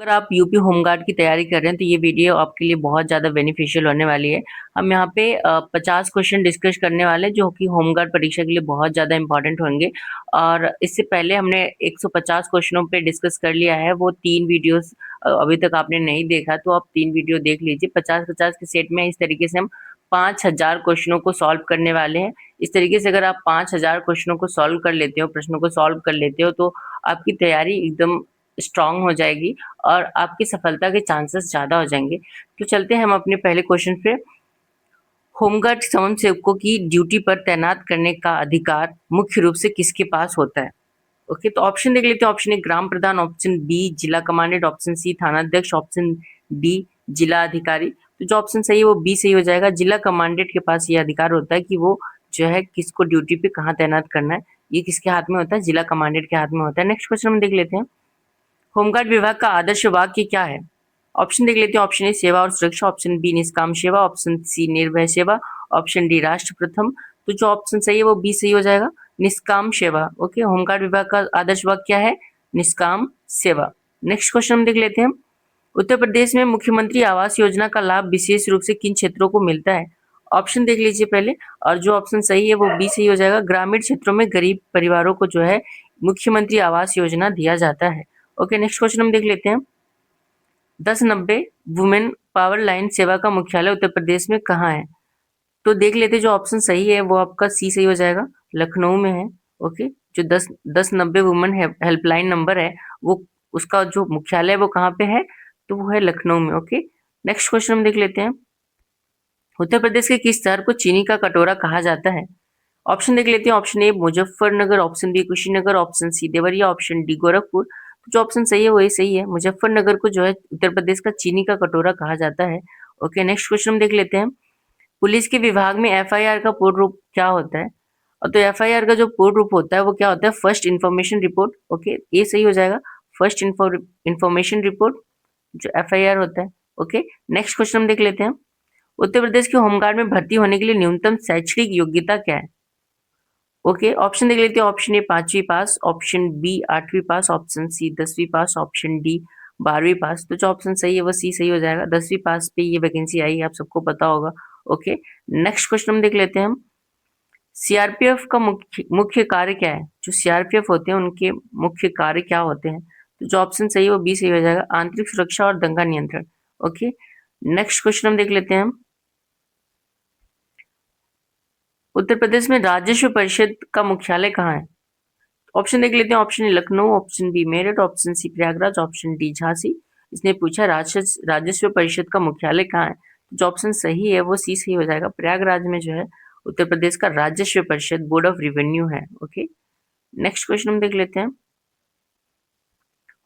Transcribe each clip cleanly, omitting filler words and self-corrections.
अगर आप UP home guard की तैयारी कर रहे हैं तो ये वीडियो आपके लिए बहुत ज़्यादा बेनिफिशियल होने वाली है। हम यहाँ पे 50 क्वेश्चन डिस्कस करने वाले हैं जो कि होमगार्ड परीक्षा के लिए बहुत ज़्यादा इंपॉर्टेंट होंगे। और इससे पहले हमने 150 क्वेश्चनों पे डिस्कस कर लिया है, वो 3 वीडियोस अभी तक आपने नहीं देखा तो आप 3 वीडियो देख लीजिए। 50-50 के सेट में इस तरीके से हम 5000 क्वेश्चनों को सॉल्व करने वाले हैं। इस तरीके से अगर आप 5000 क्वेश्चनों को सॉल्व कर लेते हो, प्रश्नों को सॉल्व कर लेते हो, तो आपकी तैयारी एकदम स्ट्रांग हो जाएगी और आपकी सफलता के चांसेस ज़्यादा हो जाएंगे। तो चलते हैं हम अपने पहले क्वेश्चन पे। होमगार्ड स्वयंसेवकों की ड्यूटी पर तैनात करने का अधिकार मुख्य रूप से किसके पास होता है? ओके, तो ऑप्शन देख लेते हैं। ऑप्शन ए ग्राम प्रधान, ऑप्शन बी जिला कमांडेंट, ऑप्शन सी थानाध्यक्ष, ऑप्शन डी जिला अधिकारी। तो जो ऑप्शन सही है वो बी सही हो जाएगा। जिला कमांडेंट के पास ये अधिकार होता है कि वो जो है किसको ड्यूटी पे कहाँ तैनात करना है, ये किसके हाथ में होता है? जिला कमांडेंट के हाथ में होता है। नेक्स्ट क्वेश्चन हम देख लेते हैं। होमगार्ड विभाग का आदर्श वाक्य क्या है? ऑप्शन देख लेते हैं। ऑप्शन ए सेवा और सुरक्षा, ऑप्शन बी निष्काम सेवा, ऑप्शन सी निर्भय सेवा, ऑप्शन डी राष्ट्र प्रथम। तो जो ऑप्शन सही है वो बी सही हो जाएगा, निष्काम सेवा। ओके, होमगार्ड विभाग का आदर्श वाक्य क्या है? निष्काम सेवा। नेक्स्ट क्वेश्चन हम देख लेते हैं। उत्तर प्रदेश में मुख्यमंत्री आवास योजना का लाभ विशेष रूप से किन क्षेत्रों को मिलता है? ऑप्शन देख लीजिए पहले, और जो ऑप्शन सही है वो बी सही हो जाएगा। ग्रामीण क्षेत्रों में गरीब परिवारों को जो है मुख्यमंत्री आवास योजना दिया जाता है। ओके, नेक्स्ट क्वेश्चन हम देख लेते हैं। 1090 वुमेन पावर लाइन सेवा का मुख्यालय उत्तर प्रदेश में कहाँ है? तो देख लेते हैं। जो ऑप्शन सही है वो आपका सी सही हो जाएगा, लखनऊ में है। ओके, जो 1090 वुमेन हेल्पलाइन नंबर है वो उसका जो मुख्यालय है वो कहाँ पे है? तो वो है लखनऊ में। ओके, नेक्स्ट क्वेश्चन हम देख लेते हैं। उत्तर प्रदेश के किस शहर को चीनी का कटोरा कहा जाता है? ऑप्शन देख लेते हैं। Option A Muzaffarnagar, option B Kushinagar, option C Deoria, option D Gorakhpur. तो जो ऑप्शन सही है वही सही है। मुजफ्फरनगर को जो है उत्तर प्रदेश का चीनी का कटोरा कहा जाता है। ओके, नेक्स्ट क्वेश्चन हम देख लेते हैं। पुलिस के विभाग में एफआईआर का पूर्ण रूप क्या होता है? और तो एफआईआर का जो पूर्ण रूप होता है वो क्या होता है? First information report. ओके, ये सही हो जाएगा, फर्स्ट इंफॉर्मेशन रिपोर्ट जो एफआईआर होता है। ओके, नेक्स्ट क्वेश्चन हम देख लेते हैं। उत्तर प्रदेश के होमगार्ड में भर्ती होने के लिए न्यूनतम शैक्षणिक योग्यता क्या है? ओके, ऑप्शन देख लेते हैं। ऑप्शन ए 5वीं पास, ऑप्शन बी 8वीं पास, ऑप्शन सी 10वीं पास, ऑप्शन डी 12वीं पास। तो जो ऑप्शन सही है वो सी सही हो जाएगा। 10वीं पास पे ये वैकेंसी आई है, आप सबको पता होगा। ओके, नेक्स्ट क्वेश्चन हम देख लेते हैं। सीआरपीएफ का मुख्य मुख्य कार्य क्या है? जो सीआरपीएफ होते हैं उनके मुख्य कार्य क्या होते हैं? तो जो ऑप्शन सही है वो बी सही हो जाएगा, आंतरिक सुरक्षा और दंगा नियंत्रण। ओके, नेक्स्ट क्वेश्चन हम देख लेते हैं। उत्तर प्रदेश में राजस्व परिषद का मुख्यालय कहाँ है? ऑप्शन देख लेते हैं। Option A Lucknow, option B Meerut, option C Prayagraj, option D Jhansi. इसने पूछा राजस्व परिषद का मुख्यालय कहाँ है? जो ऑप्शन सही है वो सी सही हो जाएगा, प्रयागराज में जो है उत्तर प्रदेश का राजस्व परिषद बोर्ड ऑफ रेवेन्यू है। ओके, नेक्स्ट क्वेश्चन हम देख लेते हैं।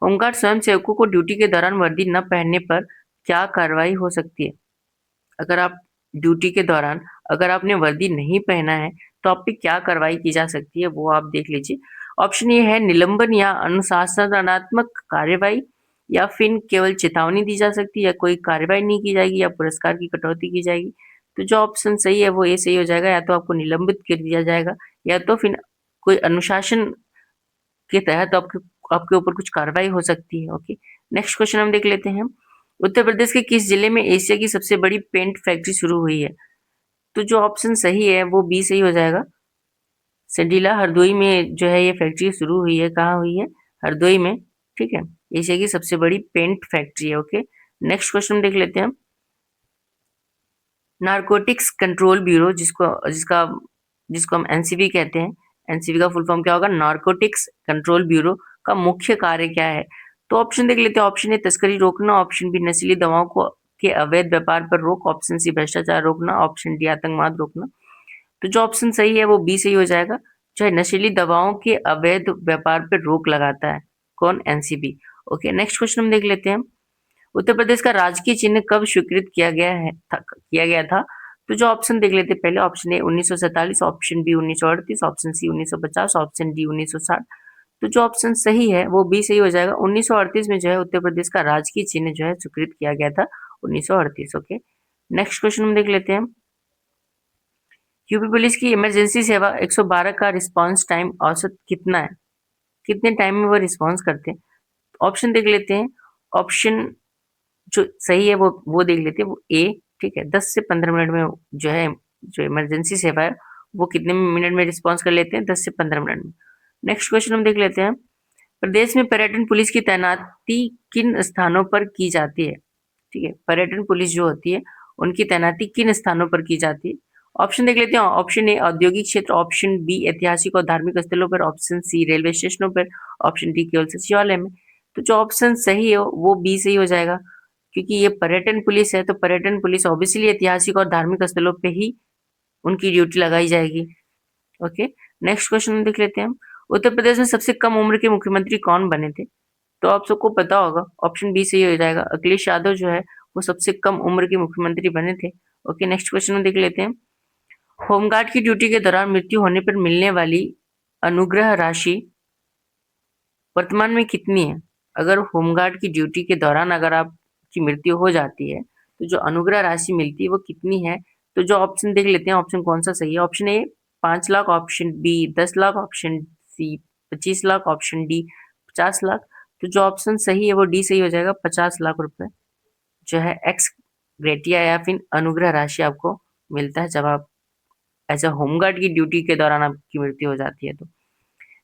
होमगार्ड स्वयं सेवकों को ड्यूटी के दौरान वर्दी न पहनने पर क्या कार्रवाई हो सकती है? अगर आप ड्यूटी के दौरान अगर आपने वर्दी नहीं पहना है तो आप पे क्या कार्रवाई की जा सकती है वो आप देख लीजिए। ऑप्शन ए है निलंबन या अनुशासनात्मक कार्यवाही, या फिर केवल चेतावनी दी जा सकती है या कोई कार्यवाही नहीं की जाएगी या पुरस्कार की कटौती की जाएगी। तो जो ऑप्शन सही है वो ये सही हो जाएगा, या तो आपको निलंबित कर दिया जाएगा या तो फिर कोई अनुशासन के तहत आपके आपके ऊपर कुछ कार्रवाई हो सकती है। ओके, नेक्स्ट क्वेश्चन हम देख लेते हैं। उत्तर प्रदेश के किस जिले में एशिया की सबसे बड़ी पेंट फैक्ट्री शुरू हुई है? तो जो ऑप्शन सही है वो बी सही हो जाएगा, संडीला हरदोई में जो है ये फैक्ट्री शुरू हुई है। कहाँ हुई है? हरदोई में। ठीक है, एशिया की सबसे बड़ी पेंट फैक्ट्री है। ओके, नेक्स्ट क्वेश्चन देख लेते हैं। नारकोटिक्स कंट्रोल ब्यूरो जिसको जिसका जिसको हम एनसीबी कहते हैं, एनसीबी का फुल फॉर्म क्या होगा? नारकोटिक्स कंट्रोल ब्यूरो का मुख्य कार्य क्या है? तो ऑप्शन देख लेते हैं। ऑप्शन ए तस्करी रोकना, ऑप्शन बी नशीली दवाओं को के अवैध व्यापार पर रोक, ऑप्शन सी भ्रष्टाचार रोकना, ऑप्शन डी आतंकवाद रोकना। तो जो ऑप्शन सही है वो बी सही हो जाएगा, चाहे नशीली दवाओं के अवैध व्यापार पर रोक लगाता है। कौन? एनसीबी। ओके, नेक्स्ट क्वेश्चन हम देख लेते हैं। उत्तर प्रदेश का राजकीय चिन्ह कब स्वीकृत किया गया था? तो जो ऑप्शन देख लेते हैं पहले। Option A 1947, option B 1938, option C 1950, option D 1960। तो जो ऑप्शन सही है वो बी सही हो जाएगा। 1938 में जो है उत्तर प्रदेश का राजकीय चिन्ह जो है स्वीकृत किया गया था, 1938। ओके, नेक्स्ट क्वेश्चन हम देख लेते हैं। यूपी पुलिस की इमरजेंसी सेवा 112 का रिस्पांस टाइम औसत कितना है? कितने टाइम में वो रिस्पांस करते हैं? ऑप्शन देख लेते हैं। ऑप्शन जो सही है वो देख लेते हैं, वो ए। ठीक है, 10 से 15 मिनट में जो है, जो इमरजेंसी सेवा है वो कितने मिनट में रिस्पॉन्स कर लेते हैं? 10 से 15 मिनट में। नेक्स्ट क्वेश्चन हम देख लेते हैं, प्रदेश में पर्यटन पुलिस की तैनाती किन स्थानों पर की जाती है? ठीक है, पर्यटन पुलिस जो होती है उनकी तैनाती किन स्थानों पर की जाती है? ऑप्शन देख लेते हैं, ऑप्शन ए औद्योगिक क्षेत्र, ऑप्शन बी ऐतिहासिक और धार्मिक स्थलों पर, ऑप्शन सी रेलवे स्टेशनों पर, ऑप्शन डी केवल सचिवालय में। तो जो ऑप्शन सही है वो बी सही हो जाएगा, क्योंकि ये पर्यटन पुलिस है तो पर्यटन पुलिस ऑब्वियसली ऐतिहासिक और धार्मिक स्थलों पे ही उनकी ड्यूटी लगाई जाएगी। ओके, नेक्स्ट क्वेश्चन हम देख लेते हैं, उत्तर प्रदेश में सबसे कम उम्र के मुख्यमंत्री कौन बने थे? तो आप सबको पता होगा, ऑप्शन बी सही हो जाएगा, अखिलेश यादव जो है वो सबसे कम उम्र के मुख्यमंत्री बने थे। ओके, नेक्स्ट क्वेश्चन हम देख लेते हैं, होमगार्ड की ड्यूटी के दौरान मृत्यु होने पर मिलने वाली अनुग्रह राशि वर्तमान में कितनी है? अगर होमगार्ड की ड्यूटी के दौरान अगर आपकी मृत्यु हो जाती है तो जो अनुग्रह राशि मिलती है वो कितनी है? तो जो ऑप्शन देख लेते हैं, ऑप्शन कौन सा सही है। Option A 5 lakh, option B 10 lakh, option C 25 lakh, option D 50 lakh. तो जो ऑप्शन सही है वो डी सही हो जाएगा, 50 लाख रुपए जो है एक्स ग्रेटिया या फिर अनुग्रह राशि आपको मिलता है जब आप एज अ होमगार्ड की ड्यूटी के दौरान आपकी मृत्यु हो जाती है। तो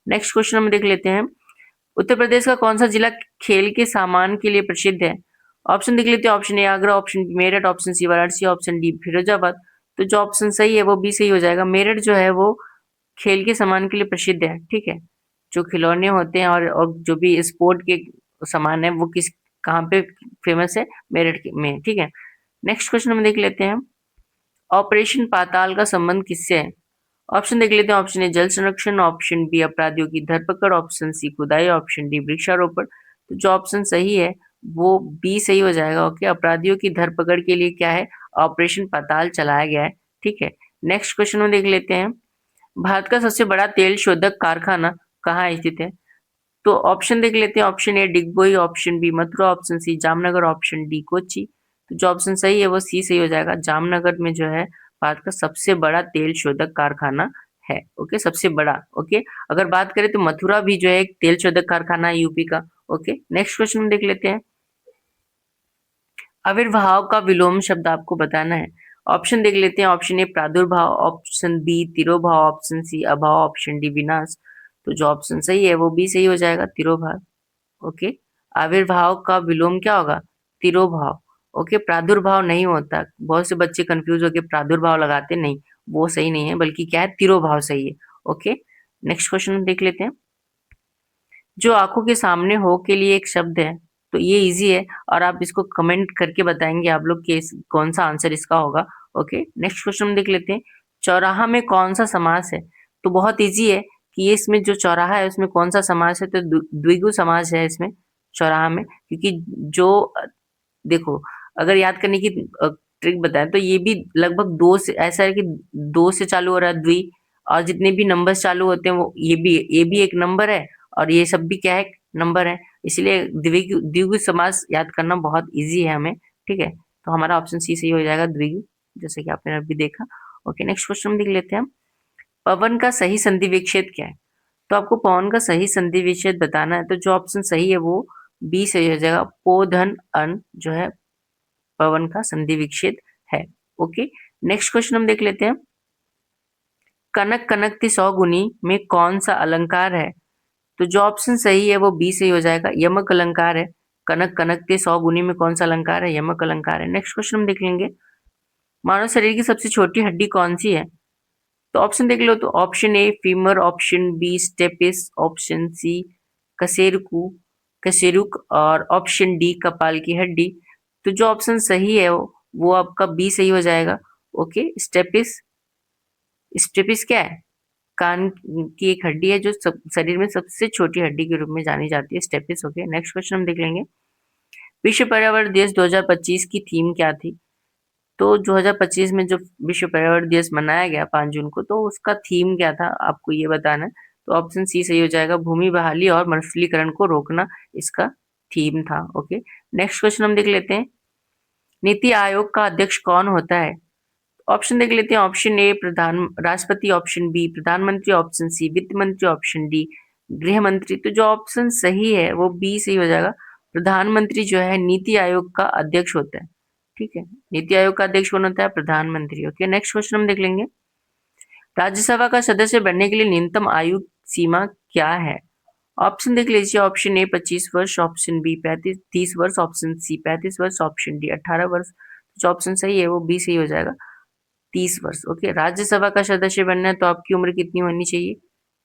नेक्स्ट क्वेश्चन हम देख लेते हैं, उत्तर प्रदेश का कौन सा जिला खेल के सामान के लिए प्रसिद्ध है? ऑप्शन देख लेते हैं, option A Agra, option B Meerut, option C Varanasi, option D Firozabad. तो जो ऑप्शन सही है वो बी सही हो जाएगा, मेरठ जो है वो खेल के सामान के लिए प्रसिद्ध है। ठीक है, जो खिलौने होते हैं और जो भी स्पोर्ट के सामान है वो किस कहाँ पे फेमस है? में। ठीक है, नेक्स्ट क्वेश्चन हम देख लेते हैं, ऑपरेशन पाताल का संबंध किससे है? ऑप्शन देख लेते हैं, ऑप्शन ए जल संरक्षण, ऑप्शन बी अपराधियों की धरपकड़, ऑप्शन सी खुदाई, ऑप्शन डी वृक्षारोपण। तो जो ऑप्शन सही है वो बी सही हो जाएगा। ओके, अपराधियों की धरपकड़ के लिए क्या है? ऑपरेशन पाताल चलाया गया है। ठीक है, नेक्स्ट क्वेश्चन में देख लेते हैं, भारत का सबसे बड़ा तेल शोधक कारखाना कहाँ स्थित है? तो ऑप्शन देख लेते हैं, option A Digboi, option B Mathura, option C Jamnagar, option D Kochi. तो जो ऑप्शन सही है वो सी सही हो जाएगा, जामनगर में जो है भारत का सबसे बड़ा तेल शोधक कारखाना है। ओके, सबसे बड़ा। ओके, अगर बात करें तो मथुरा भी जो है एक तेल शोधक कारखाना है यूपी का। ओके, नेक्स्ट क्वेश्चन हम देख लेते हैं, आविर्भाव का विलोम शब्द आपको बताना है। ऑप्शन देख लेते हैं, ऑप्शन ए प्रादुर्भाव, ऑप्शन बी तिरोभाव, ऑप्शन सी अभाव, ऑप्शन डी विनाश। तो जो ऑप्शन सही है वो बी सही हो जाएगा, तिरोभाव। ओके, आविर्भाव का विलोम क्या होगा? तिरोभाव। ओके, प्रादुर्भाव नहीं होता, बहुत से बच्चे कंफ्यूज होकर प्रादुर्भाव लगाते, नहीं वो सही नहीं है, बल्कि क्या है, तिरोभाव सही है। ओके, नेक्स्ट क्वेश्चन हम देख लेते हैं, जो आंखों के सामने हो के लिए एक शब्द है, तो ये इजी है और आप इसको कमेंट करके बताएंगे आप लोग कि कौन सा आंसर इसका होगा। ओके, नेक्स्ट क्वेश्चन हम देख लेते हैं, चौराहा में कौन सा समास है? तो बहुत इजी है कि ये इसमें जो चौराहा है उसमें कौन सा समास है? तो द्विगु समास है इसमें चौराहा में, क्योंकि जो देखो, अगर याद करने की ट्रिक बताएं तो ये भी लगभग दो से, ऐसा है कि दो से चालू हो रहा है द्वि, और जितने भी नंबर्स चालू होते हैं वो ये भी एक नंबर है और ये सब भी क्या है, नंबर है। इसलिए द्विगु द्विगु समास याद करना बहुत इजी है हमें। ठीक है, तो हमारा ऑप्शन सी सही हो जाएगा, द्विगु, जैसे कि आपने अभी देखा। ओके, नेक्स्ट क्वेश्चन हम देख लेते हैं, पवन का सही संधि विच्छेद क्या है? तो आपको पवन का सही संधि विच्छेद बताना है, तो जो ऑप्शन सही है वो बी सही हो जाएगा, पो धन अन जो है पवन का संधि विच्छेद है। ओके, नेक्स्ट क्वेश्चन हम देख लेते हैं, कनक कनकती सौगुनी में कौन सा अलंकार है? तो जो ऑप्शन सही है वो बी सही हो जाएगा, यमक अलंकार है। कनक कनकते सौगुनी में कौन सा अलंकार है? यमक अलंकार है। नेक्स्ट क्वेश्चन हम देख लेंगे, मानव शरीर की सबसे छोटी हड्डी कौन सी है? तो ऑप्शन देख लो, तो option A femur, option B stapes, option C कशेरुकु कशेरुक और ऑप्शन डी कपाल की हड्डी। तो जो ऑप्शन सही है वो आपका बी सही हो जाएगा। Okay, stapes. स्टेपिस क्या है? कान की एक हड्डी है जो शरीर में सबसे छोटी हड्डी के रूप में जानी जाती है, स्टेपिस। ओके, नेक्स्ट क्वेश्चन हम देख लेंगे, विश्व पर्यावरण दिवस 2025 की थीम क्या थी? तो 2025 में जो विश्व पर्यावरण दिवस मनाया गया 5 जून को, तो उसका थीम क्या था आपको ये बताना है। तो ऑप्शन सी सही हो जाएगा, भूमि बहाली और मरुस्थलीकरण को रोकना इसका थीम था। ओके, नेक्स्ट क्वेश्चन हम देख लेते हैं, नीति आयोग का अध्यक्ष कौन होता है? ऑप्शन देख लेते हैं, ऑप्शन ए प्रधान राष्ट्रपति, ऑप्शन बी प्रधानमंत्री, ऑप्शन सी वित्त मंत्री, ऑप्शन डी गृह मंत्री। तो जो ऑप्शन सही है वो बी सही हो जाएगा, प्रधानमंत्री जो है नीति आयोग का अध्यक्ष होता है। ठीक है, नीति आयोग का अध्यक्ष कौन होता है? प्रधानमंत्री। ओके, नेक्स्ट क्वेश्चन हम देख लेंगे। राज्यसभा का सदस्य बनने के लिए न्यूनतम आयु सीमा क्या है? ऑप्शन देख लीजिए। ऑप्शन ए 25 वर्ष, ऑप्शन बी 30 वर्ष, ऑप्शन सी 35 वर्ष, ऑप्शन डी 18 वर्ष। जो ऑप्शन सही है वो बी सही हो जाएगा, 30 वर्ष। ओके, राज्यसभा का सदस्य बनना है तो आपकी उम्र कितनी होनी चाहिए?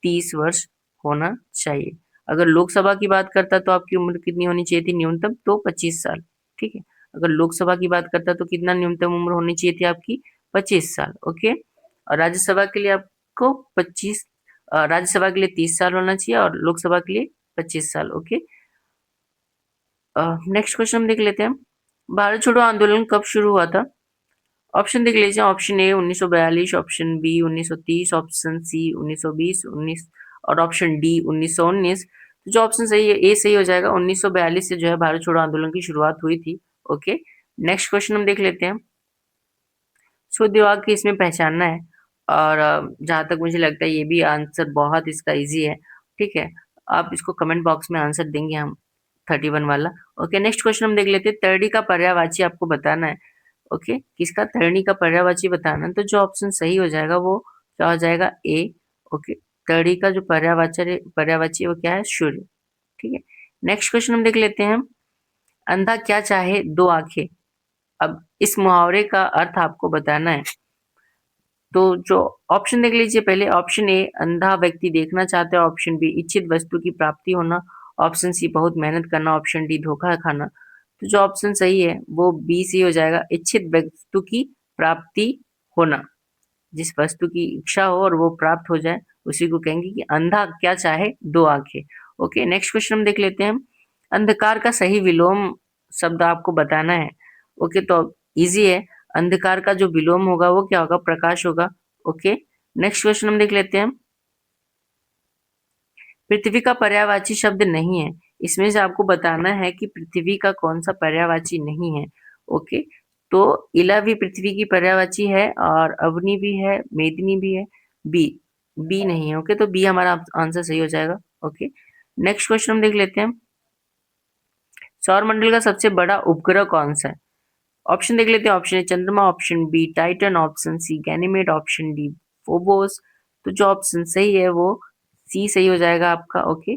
30 वर्ष होना चाहिए। अगर लोकसभा की बात करता तो आपकी उम्र कितनी होनी चाहिए थी न्यूनतम? तो 25 साल। ठीक है, अगर लोकसभा की बात करता तो कितना न्यूनतम उम्र होनी चाहिए थी आपकी? 25 साल। ओके, और राज्यसभा के लिए आपको 25 राज्यसभा के लिए 30 साल होना चाहिए और लोकसभा के लिए 25 साल। ओके, नेक्स्ट क्वेश्चन हम देख लेते हैं। भारत छोड़ो आंदोलन कब शुरू हुआ था? ऑप्शन देख लीजिए। Option A 1942, option B 1930, option C 1920, 19 और ऑप्शन डी 1919। तो जो ऑप्शन सही है ए सही हो जाएगा। 1942 से जो है भारत छोड़ो आंदोलन की शुरुआत हुई थी। ओके, नेक्स्ट क्वेश्चन हम देख लेते हैं। शुद्ध वाक्य इसमें पहचानना है और जहां तक मुझे लगता है ये भी आंसर बहुत इसका इजी है। ठीक है, आप इसको कमेंट बॉक्स में आंसर देंगे हम 31 वाला। ओके, नेक्स्ट क्वेश्चन हम देख लेते हैं। तर्डी का पर्यायवाची आपको बताना है। ओके, किसका? तर्णी का पर्यायवाची बताना है। तो जो ऑप्शन सही हो जाएगा वो क्या हो जाएगा? ए। ओके, तर्णी का जो पर्यायवाची है वो क्या है? सूर्य। ठीक है, नेक्स्ट क्वेश्चन हम देख लेते हैं। अंधा क्या चाहे दो आंखें। अब इस मुहावरे का अर्थ आपको बताना है। तो जो ऑप्शन देख लीजिए पहले। ऑप्शन ए अंधा व्यक्ति देखना चाहता है, ऑप्शन बी इच्छित वस्तु की प्राप्ति होना, ऑप्शन सी बहुत मेहनत करना, ऑप्शन डी धोखा खाना। तो जो ऑप्शन सही है वो बी सी हो जाएगा, इच्छित वस्तु की प्राप्ति होना। जिस वस्तु की इच्छा हो और वो प्राप्त हो जाए उसी को कहेंगे कि अंधा क्या चाहे दो आंखें। ओके, नेक्स्ट क्वेश्चन हम देख लेते हैं। अंधकार का सही विलोम शब्द आपको बताना है। ओके, तो इजी है। अंधकार का जो विलोम होगा वो क्या होगा? प्रकाश होगा। ओके, नेक्स्ट क्वेश्चन हम देख लेते हैं। पृथ्वी का पर्यायवाची शब्द नहीं है, इसमें से आपको बताना है कि पृथ्वी का कौन सा पर्यायवाची नहीं है। ओके, तो इला भी पृथ्वी की पर्यायवाची है और अवनी भी है, मेदिनी भी है। बी बी नहीं है। ओके, तो बी हमारा आंसर सही हो जाएगा। ओके, नेक्स्ट क्वेश्चन हम देख लेते हैं। सौर मंडल का सबसे बड़ा उपग्रह कौन सा है? ऑप्शन देख लेते हैं। ऑप्शन ए चंद्रमा, option B Titan, option C Ganymede, option D Phobos. तो जो ऑप्शन सही है वो सी सही हो जाएगा आपका। ओके,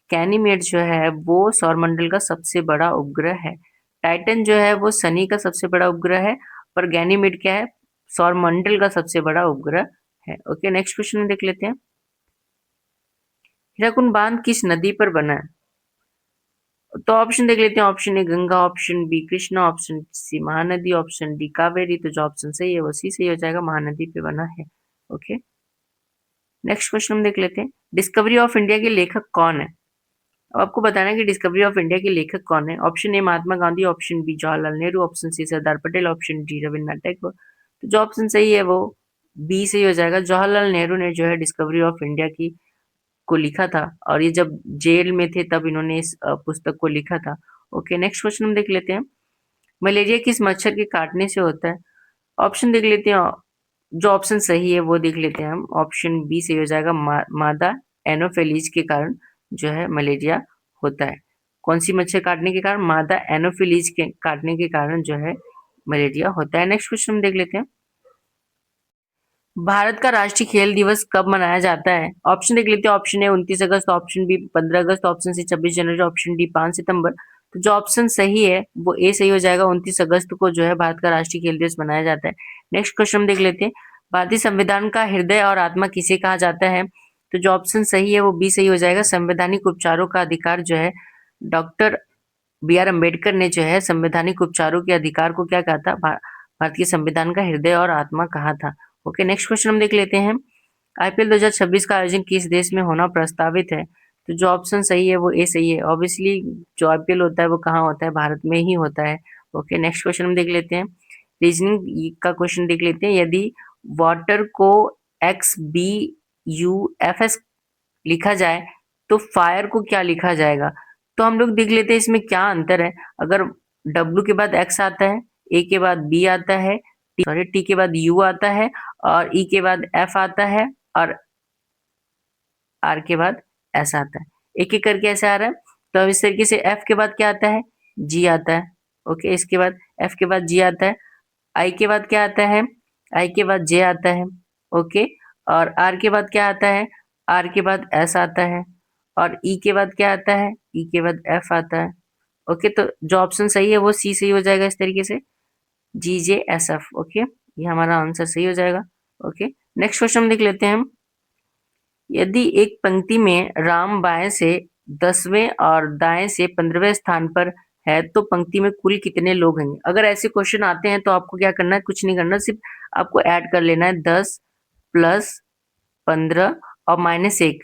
गैनीमेड जो है वो सौरमंडल का सबसे बड़ा उपग्रह है। टाइटन जो है वो शनि का सबसे बड़ा उपग्रह है, पर गैनीमेड क्या है? सौरमंडल का सबसे बड़ा उपग्रह है। ओके, नेक्स्ट क्वेश्चन देख लेते हैं। हीराकुंड बांध किस नदी पर बना है? तो ऑप्शन देख लेते हैं। Option A Ganga, option B Krishna, option C Mahanadi, option D Kaveri. तो जो ऑप्शन सही है वो सी सही हो जाएगा, महानदी पे बना है। ओके, नेक्स्ट क्वेश्चन हम देख लेते हैं। डिस्कवरी ऑफ इंडिया के लेखक कौन है? अब आपको बताना है कि डिस्कवरी ऑफ इंडिया के लेखक कौन है। Option A Mahatma Gandhi, option B Jawaharlal Nehru, option C Sardar Patel, option D Rabindranath Tagore. तो जो ऑप्शन सही है वो बी सही हो जाएगा। जवाहरलाल नेहरू ने जो है डिस्कवरी ऑफ इंडिया की को लिखा था और ये जब जेल में थे तब इन्होंने इस पुस्तक को लिखा था। ओके, नेक्स्ट क्वेश्चन हम देख लेते हैं। मलेरिया किस मच्छर के काटने से होता है? ऑप्शन देख लेते हैं। जो ऑप्शन सही है वो देख लेते हैं हम। ऑप्शन बी सही हो जाएगा, मादा एनोफिलीज के कारण जो है मलेरिया होता है। कौन सी मच्छर काटने के कारण? मादा एनोफिलीज के काटने के कारण जो है मलेरिया होता है। नेक्स्ट क्वेश्चन हम देख लेते हैं। भारत का राष्ट्रीय खेल दिवस कब मनाया जाता है? ऑप्शन देख लेते हैं। ऑप्शन ए 29 अगस्त, ऑप्शन बी 15 अगस्त, ऑप्शन सी 26 जनवरी, ऑप्शन डी 5 सितंबर। तो जो ऑप्शन सही है वो ए सही हो जाएगा। 29 अगस्त को जो है भारत का राष्ट्रीय खेल दिवस मनाया जाता है। नेक्स्ट क्वेश्चन हम देख लेते हैं। भारतीय संविधान का हृदय और आत्मा किसे कहा जाता है? तो जो ऑप्शन सही है वो बी सही हो जाएगा। संवैधानिक उपचारों का अधिकार जो है डॉक्टर बी आर अम्बेडकर ने जो है संवैधानिक उपचारों के अधिकार को क्या कहा था? भारतीय संविधान का हृदय और आत्मा कहा था। ओके, नेक्स्ट क्वेश्चन हम देख लेते हैं। आईपीएल 2026 का आयोजन किस देश में होना प्रस्तावित है? तो जो ऑप्शन सही है वो ए सही है। ऑब्वियसली जो आईपीएल होता है वो कहाँ होता है? भारत में ही होता है। ओके, नेक्स्ट क्वेश्चन हम देख लेते हैं। रीजनिंग का क्वेश्चन देख लेते हैं। यदि वाटर को XBUFS लिखा जाए तो फायर को क्या लिखा जाएगा? तो हम लोग देख लेते हैं इसमें क्या अंतर है। अगर W के बाद X आता है, A के बाद B आता है, T के बाद U आता है और E के बाद F आता है और R के बाद S आता है। एक एक करके ऐसे आ रहा है। तो अब इस तरीके से एफ के बाद क्या आता है, जी आता है। ओके, इसके बाद एफ के बाद जी आता है। आई के बाद क्या आता है, आई के बाद जे आता है। ओके, और आर के बाद क्या आता है, आर के बाद एस आता है। और ई के बाद क्या आता है, ई के बाद एफ आता है। ओके, तो जो ऑप्शन सही है वो सी सही हो जाएगा इस तरीके से, जी जे एस एफ। ओके, ये हमारा आंसर सही हो जाएगा। ओके, नेक्स्ट क्वेश्चन देख लेते हैं हम। यदि एक पंक्ति में राम बाएं से 10वें और दाएं से 15वें स्थान पर है तो पंक्ति में कुल कितने लोग होंगे। अगर ऐसे क्वेश्चन आते हैं तो आपको क्या करना है, कुछ नहीं करना, सिर्फ आपको ऐड कर लेना है 10 प्लस 15 और -1।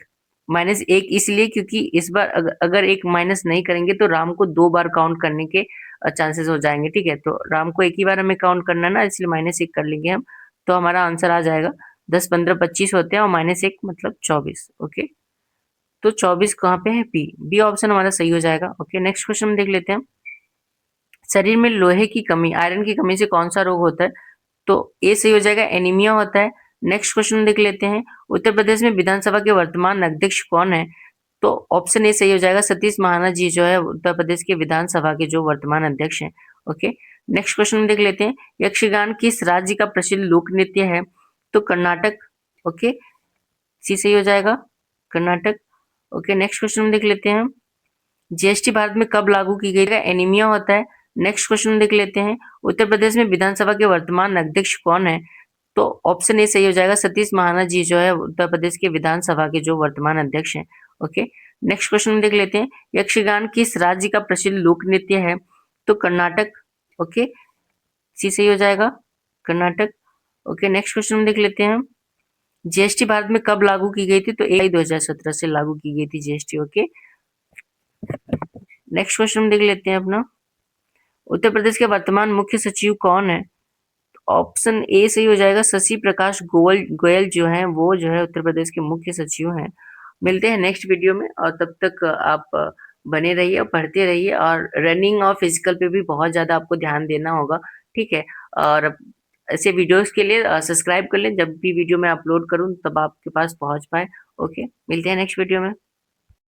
-1 इसलिए क्योंकि इस बार अगर एक माइनस नहीं करेंगे तो राम को 2 बार काउंट करने के चांसेस हो जाएंगे। ठीक है, तो राम को एक ही बार हमें काउंट करना है ना, इसलिए -1 कर लेंगे हम। तो हमारा आंसर आ जाएगा 10 15 25 होते हैं और -1 मतलब 24। ओके, तो 24 कहाँ पे है, बी, बी ऑप्शन हमारा सही हो जाएगा। ओके, नेक्स्ट क्वेश्चन देख लेते हैं। शरीर में लोहे की कमी, आयरन की कमी से कौन सा रोग होता है। तो ए सही हो जाएगा, एनीमिया होता है। नेक्स्ट क्वेश्चन देख लेते हैं। उत्तर प्रदेश में विधानसभा के वर्तमान अध्यक्ष कौन है। तो ऑप्शन ए सही हो जाएगा, सतीश महाना जी जो है उत्तर प्रदेश के विधानसभा के जो वर्तमान अध्यक्ष हैं। ओके, नेक्स्ट क्वेश्चन देख लेते हैं। यक्षगान किस राज्य का प्रसिद्ध लोक नृत्य है। तो कर्नाटक। ओके, सी सही हो जाएगा, कर्नाटक। ओके, नेक्स्ट क्वेश्चन देख लेते हैं। जीएसटी भारत में कब लागू की गई है, एनीमिया होता है। नेक्स्ट क्वेश्चन देख लेते हैं। उत्तर प्रदेश में विधानसभा के वर्तमान अध्यक्ष कौन है। तो ऑप्शन ए सही हो जाएगा, सतीश महाना जी जो है उत्तर प्रदेश के विधानसभा के जो वर्तमान अध्यक्ष हैं। ओके, नेक्स्ट क्वेश्चन देख लेते हैं। यक्षगान किस राज्य का प्रसिद्ध लोक नृत्य है। तो कर्नाटक। ओके, सी सही हो जाएगा, कर्नाटक। ओके, नेक्स्ट क्वेश्चन देख लेते हैं। जीएसटी भारत में कब लागू की गई थी। तो 1 जुलाई 2017 से लागू की गई थी जीएसटी। ओके, नेक्स्ट क्वेश्चन देख लेते हैं अपना। उत्तर प्रदेश के वर्तमान मुख्य सचिव कौन है। ऑप्शन ए सही हो जाएगा, शशि प्रकाश गोयल गोयल जो है वो जो है उत्तर प्रदेश के मुख्य सचिव हैं। मिलते हैं नेक्स्ट वीडियो में, और तब तक आप बने रहिए और पढ़ते रहिए, और रनिंग और फिजिकल पे भी बहुत ज़्यादा आपको ध्यान देना होगा। ठीक है, और ऐसे वीडियोस के लिए सब्सक्राइब कर लें, जब भी वीडियो मैं अपलोड करूँ तब आपके पास पहुँच पाए। ओके, मिलते हैं नेक्स्ट वीडियो में।